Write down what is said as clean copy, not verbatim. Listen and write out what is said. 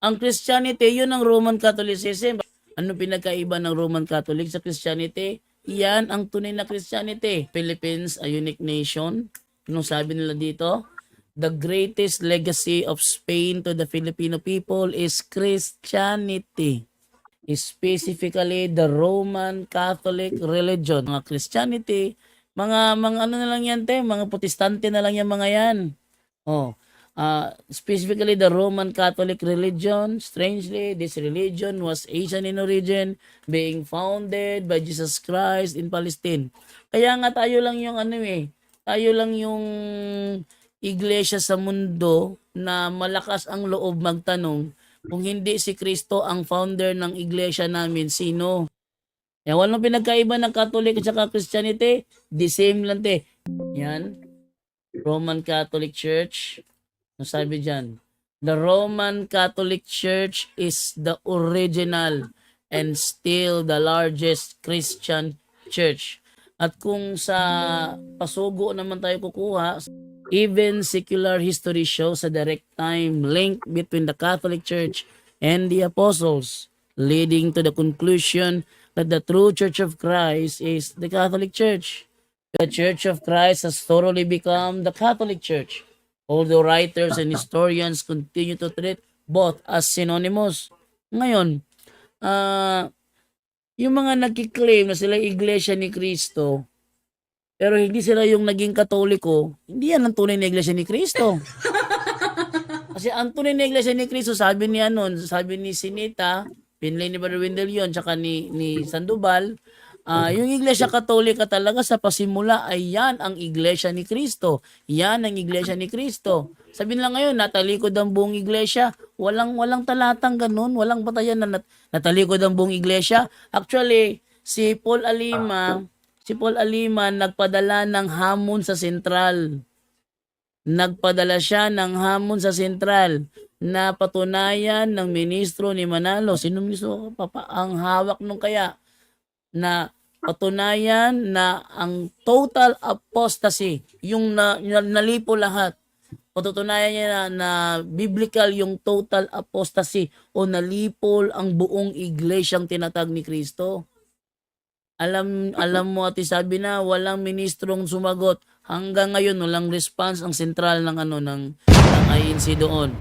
Ang Christianity, yun ang Roman Catholicism. Ano pinagkaiba ng Roman Catholic sa Christianity? Yan ang tunay na Christianity. Philippines, a unique nation. Anong sabi nila dito? The greatest legacy of Spain to the Filipino people is Christianity. Specifically, the Roman Catholic religion. Mga Christianity, mga ano na lang yan, mga Protestante na lang yan, mga yan. Specifically the Roman Catholic religion. Strangely, this religion was Asian in origin, being founded by Jesus Christ in Palestine. Kaya nga tayo lang yung tayo lang yung iglesia sa mundo na malakas ang loob magtanong, kung hindi si Kristo ang founder ng iglesia namin, sino? Walang pinagkaiba ng Catholic at saka Christianity, the same lang Yan, Roman Catholic Church. Sabi dyan, the Roman Catholic Church is the original and still the largest Christian church. At kung sa pasugo naman tayo kukuha, even secular history shows a direct time link between the Catholic Church and the apostles, leading to the conclusion that the true Church of Christ is the Catholic Church. The Church of Christ has thoroughly become the Catholic Church, although writers and historians continue to treat both as synonymous. Ngayon, yung mga nagkiklaim na sila iglesia ni Kristo, pero hindi sila yung naging Katoliko, hindi yan ang tunay na iglesia ni Kristo. Kasi ang tunay na iglesia ni Kristo, sabi ni Sinita, pinlay ni Brother Wendell yun, tsaka ni Sandoval, yung iglesia Katolika talaga sa pasimula ay yan ang iglesia ni Kristo. Yan ang iglesia ni Kristo. Sabihin lang ngayon, natalikod ang buong iglesia. Walang talatang ganun. Walang batayan na natalikod ang buong iglesia. Actually, si Paul Alima nagpadala ng hamon sa sentral. Nagpadala siya ng hamon sa sentral na patunayan ng ministro ni Manalo. Sino ministro? Ang hawak nung kaya na patunayan na ang total apostasy, yung nalipo lahat, patutunayan niya na biblical yung total apostasy o nalipol ang buong iglesyang tinatag ni Kristo. Alam mo, ati sabi na walang ministrong sumagot. Hanggang ngayon walang response ang sentral ng INC doon.